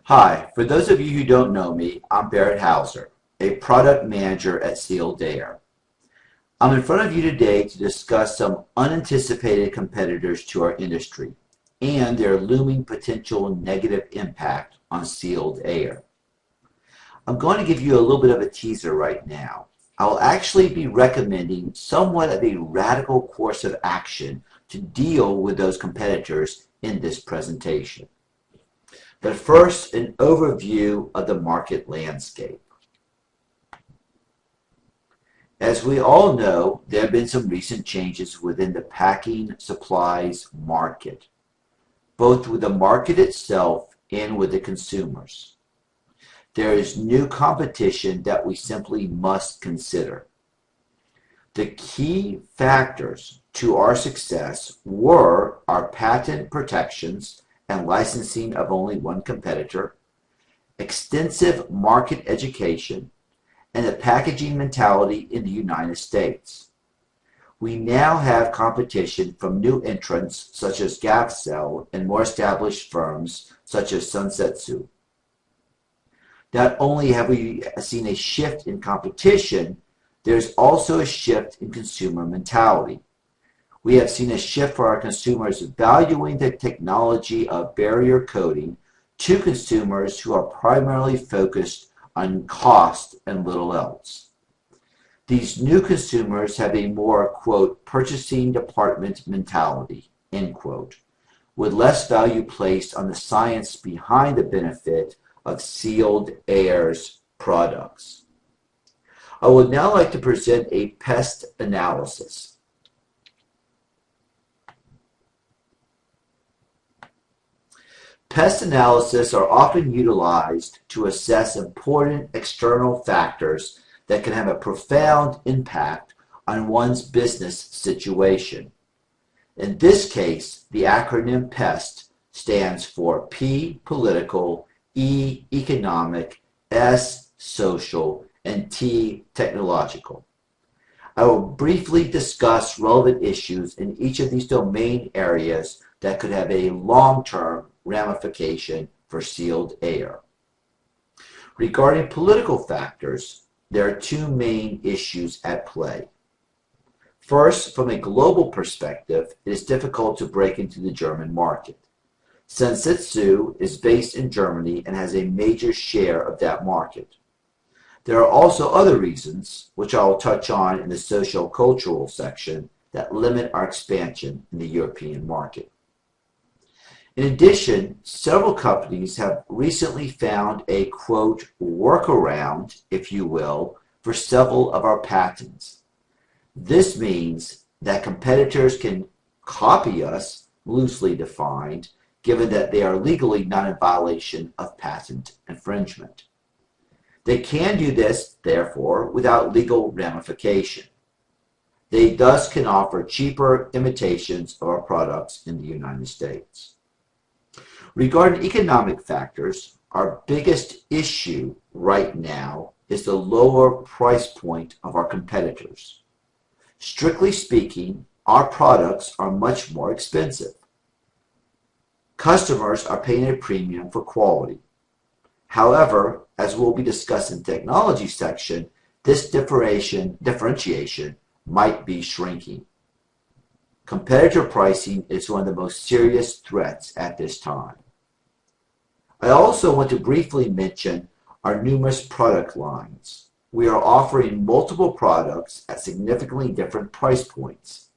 Hi, for those of you who don't know me, I'm Barrett Hauser, a product manager at Sealed Air. I'm in front of you today to discuss some unanticipated competitors to our industry and their looming potential negative impact on Sealed Air. I'm going to give you a little bit of a teaser right now. I'll actually be recommending somewhat of a radical course of action to deal with those competitors in this presentation. But first, an overview of the market landscape. As we all know, there have been some recent changes within the packing supplies market, both with the market itself and with the consumers. There is new competition that we simply must consider. The key factors to our success were our patent protections and licensing of only one competitor, extensive market education, and the packaging mentality in the United States. We now have competition from new entrants such as GAVCEL and more established firms such as Sunsetsu. Not only have we seen a shift in competition, there's also a shift in consumer mentality. We have seen a shift for our consumers valuing the technology of barrier coating to consumers who are primarily focused on cost and little else. These new consumers have a more, quote, purchasing department mentality, end quote, with less value placed on the science behind the benefit of Sealed Air's products. I would now like to present a pest analysis. Pest analysis are often utilized to assess important external factors that can have a profound impact on one's business situation. In this case, the acronym PEST stands for P, political, E, economic, S, social, and T, technological. I will briefly discuss relevant issues in each of these domain areas that could have a long-term ramification for Sealed Air. Regarding political factors, there are two main issues at play. First, from a global perspective, it is difficult to break into the German market. Sunsetsu is based in Germany and has a major share of that market. There are also other reasons, which I will touch on in the socio-cultural section, that limit our expansion in the European market. In addition, several companies have recently found a, quote, workaround, if you will, for several of our patents. This means that competitors can copy us, loosely defined, given that they are legally not in violation of patent infringement. They can do this, therefore, without legal ramification. They thus can offer cheaper imitations of our products in the United States. Regarding economic factors, our biggest issue right now is the lower price point of our competitors. Strictly speaking, our products are much more expensive. Customers are paying a premium for quality. However, as we'll be discussing in the technology section, this differentiation might be shrinking. Competitor pricing is one of the most serious threats at this time. I also want to briefly mention our numerous product lines. We are offering multiple products at significantly different price points.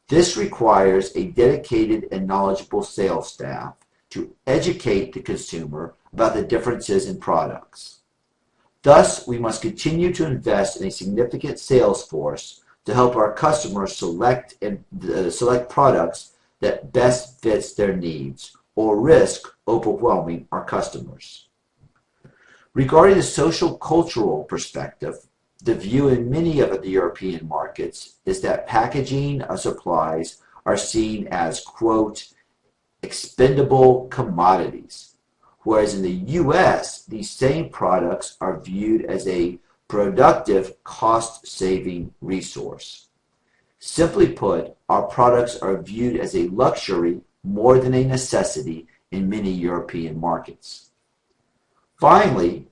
This requires a dedicated and knowledgeable sales staff to educate the consumer about the differences in products. Thus, we must continue to invest in a significant sales force to help our customers select products that best fits their needs or risk overwhelming our customers. Regarding the social cultural perspective, the view in many of the European markets is that packaging supplies are seen as, quote, expendable commodities, whereas in the US, these same products are viewed as a productive cost-saving resource. Simply put, our products are viewed as a luxury more than a necessity in many European markets. Finally,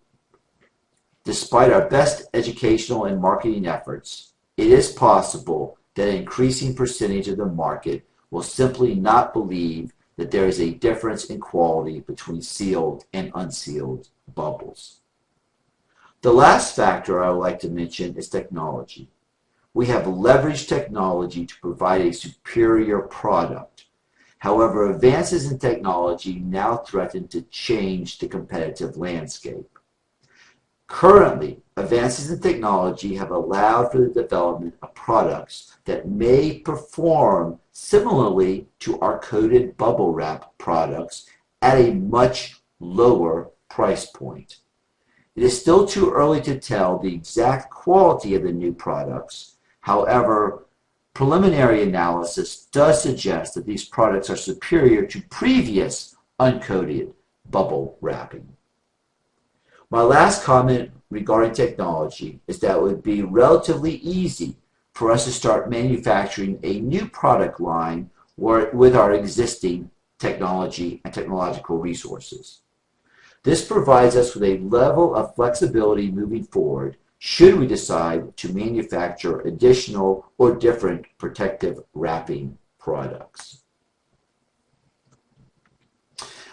despite our best educational and marketing efforts, it is possible that an increasing percentage of the market will simply not believe that there is a difference in quality between sealed and unsealed bubbles. The last factor I would like to mention is technology. We have leveraged technology to provide a superior product. However, advances in technology now threaten to change the competitive landscape. Currently, advances in technology have allowed for the development of products that may perform similarly to our coated bubble wrap products at a much lower price point. It is still too early to tell the exact quality of the new products. However, preliminary analysis does suggest that these products are superior to previous uncoated bubble wrapping. My last comment regarding technology is that it would be relatively easy for us to start manufacturing a new product line with our existing technology and technological resources. This provides us with a level of flexibility moving forward should we decide to manufacture additional or different protective wrapping products.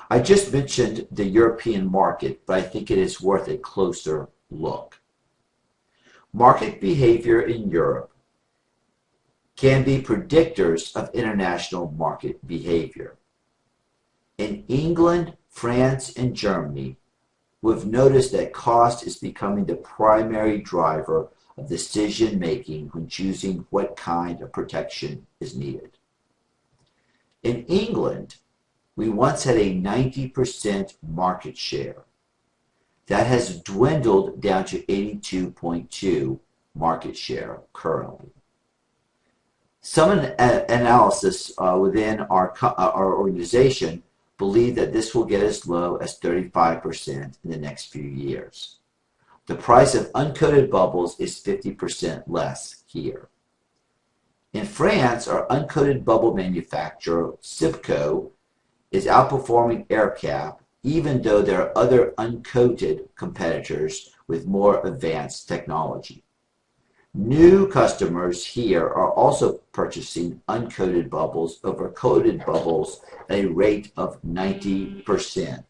I just mentioned the European market, but I think it is worth a closer look. Market behavior in Europe can be predictors of international market behavior. In England, France, and Germany, we've noticed that cost is becoming the primary driver of decision making when choosing what kind of protection is needed. In England, we once had a 90% market share. That has dwindled down to 82.2% market share currently. Some analysis within our organization believe that this will get as low as 35% in the next few years. The price of uncoated bubbles is 50% less here. In France, our uncoated bubble manufacturer, Sipco, is outperforming AerCap, even though there are other uncoated competitors with more advanced technology. New customers here are also purchasing uncoated bubbles over coated bubbles at a rate of 90%.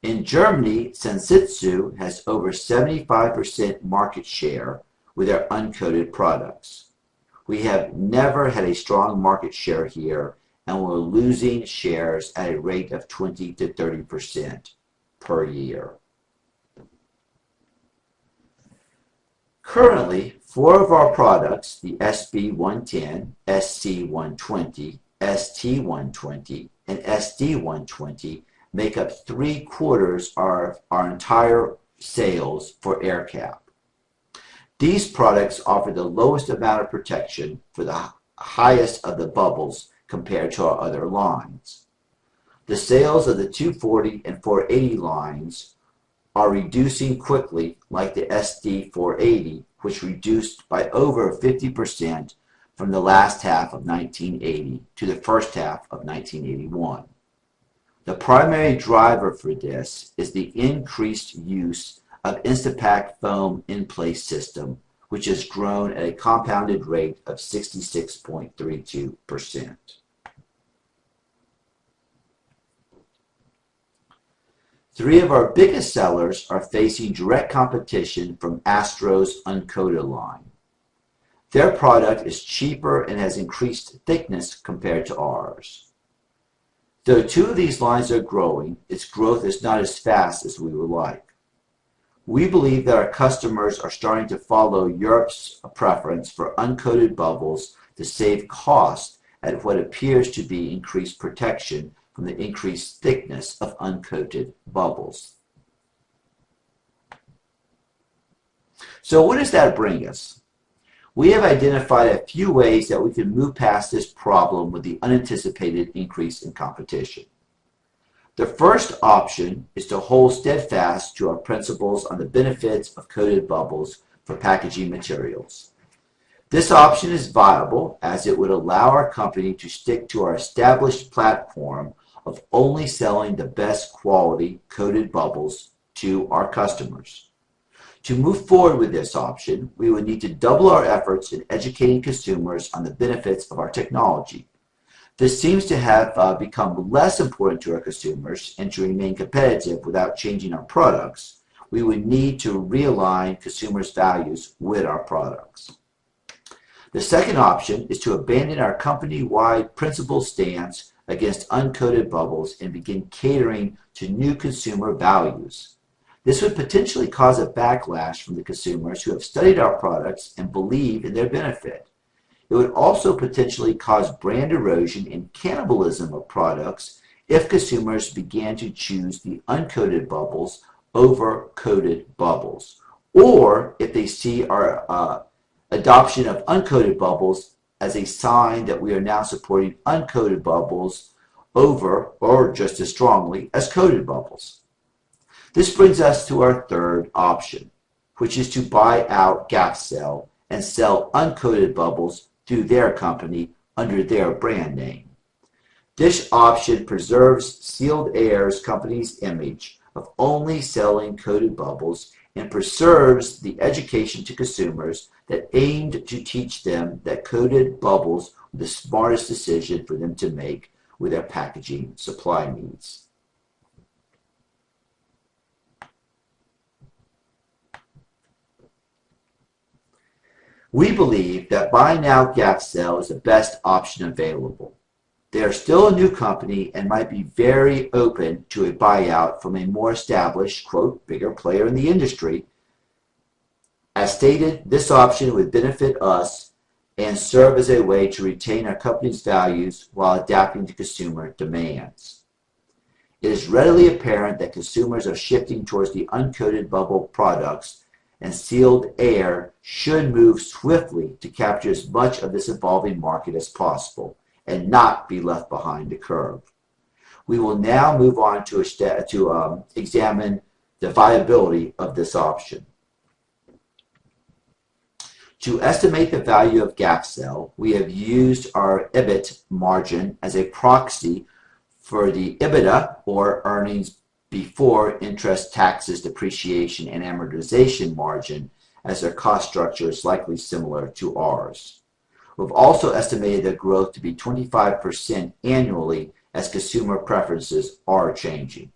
In Germany, Sensitsu has over 75% market share with their uncoated products. We have never had a strong market share here, and we're losing shares at a rate of 20 to 30% per year. Currently, 4 of our products, the SB110, SC120, ST120, and SD120, make up 3/4 of our entire sales for AerCap. These products offer the lowest amount of protection for the highest of the bubbles compared to our other lines. The sales of the 240 and 480 lines are reducing quickly, like the SD480, which reduced by over 50% from the last half of 1980 to the first half of 1981. The primary driver for this is the increased use of Instapak foam in-place system, which has grown at a compounded rate of 66.32%. Three of our biggest sellers are facing direct competition from Astro's uncoated line. Their product is cheaper and has increased thickness compared to ours. Though 2 of these lines are growing, its growth is not as fast as we would like. We believe that our customers are starting to follow Europe's preference for uncoated bubbles to save cost at what appears to be increased protection from the increased thickness of uncoated bubbles. So what does that bring us? We have identified a few ways that we can move past this problem with the unanticipated increase in competition. The first option is to hold steadfast to our principles on the benefits of coated bubbles for packaging materials. This option is viable as it would allow our company to stick to our established platform of only selling the best quality coated bubbles to our customers. To move forward with this option, we would need to double our efforts in educating consumers on the benefits of our technology. This seems to have become less important to our consumers, and to remain competitive without changing our products, we would need to realign consumers' values with our products. The second option is to abandon our company-wide principal stance against uncoated bubbles and begin catering to new consumer values. This would potentially cause a backlash from the consumers who have studied our products and believe in their benefit. It would also potentially cause brand erosion and cannibalism of products if consumers began to choose the uncoated bubbles over coated bubbles, or if they see our adoption of uncoated bubbles as a sign that we are now supporting uncoated bubbles over, or just as strongly, as coated bubbles. This brings us to our third option, which is to buy out GapCel and sell uncoated bubbles through their company under their brand name. This option preserves Sealed Air's company's image of only selling coated bubbles and preserves the education to consumers that aimed to teach them that coated bubbles were the smartest decision for them to make with their packaging supply needs. We believe that Buy Now GapCel is the best option available. They are still a new company and might be very open to a buyout from a more established, quote, bigger player in the industry. As stated, this option would benefit us and serve as a way to retain our company's values while adapting to consumer demands. It is readily apparent that consumers are shifting towards the uncoated bubble products, and Sealed Air should move swiftly to capture as much of this evolving market as possible and not be left behind the curve. We will now move on to examine the viability of this option. To estimate the value of GapCel, we have used our EBIT margin as a proxy for the EBITDA, or earnings before interest, taxes, depreciation, and amortization margin, as their cost structure is likely similar to ours. We've also estimated the growth to be 25% annually as consumer preferences are changing.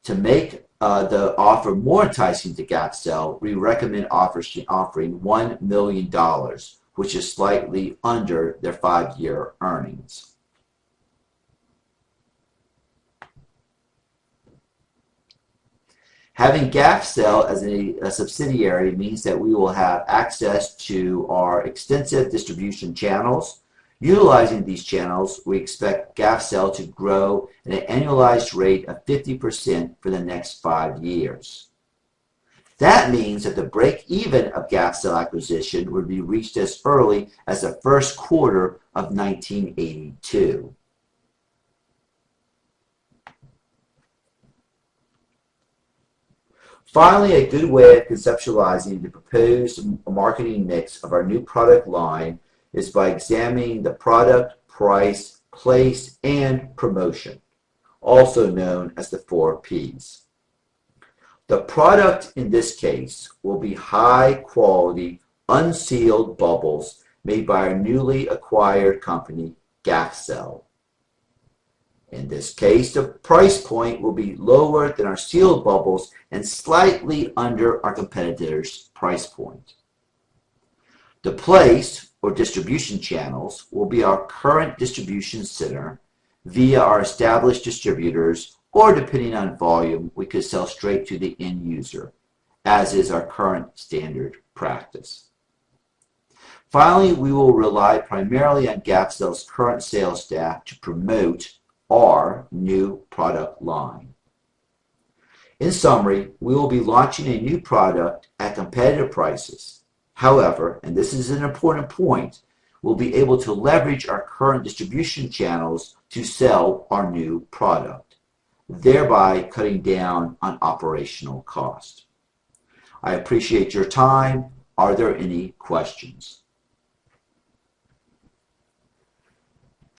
To make the offer more enticing to GapCel, we recommend offering $1 million, which is slightly under their 5-year earnings. Having GapCel as a subsidiary means that we will have access to our extensive distribution channels. Utilizing these channels, we expect GapCel to grow at an annualized rate of 50% for the next 5 years. That means that the break-even of GapCel acquisition would be reached as early as the first quarter of 1982. Finally, a good way of conceptualizing the proposed marketing mix of our new product line is by examining the product, price, place, and promotion, also known as the 4 Ps. The product in this case will be high-quality, unsealed bubbles made by our newly acquired company, GapCel. In this case, the price point will be lower than our sealed bubbles and slightly under our competitors' price point. The place, or distribution channels, will be our current distribution center via our established distributors, or depending on volume, we could sell straight to the end user, as is our current standard practice. Finally, we will rely primarily on GapCel's current sales staff to promote our new product line. In summary, we will be launching a new product at competitive prices. However, and this is an important point, we'll be able to leverage our current distribution channels to sell our new product, thereby cutting down on operational cost. I appreciate your time. Are there any questions?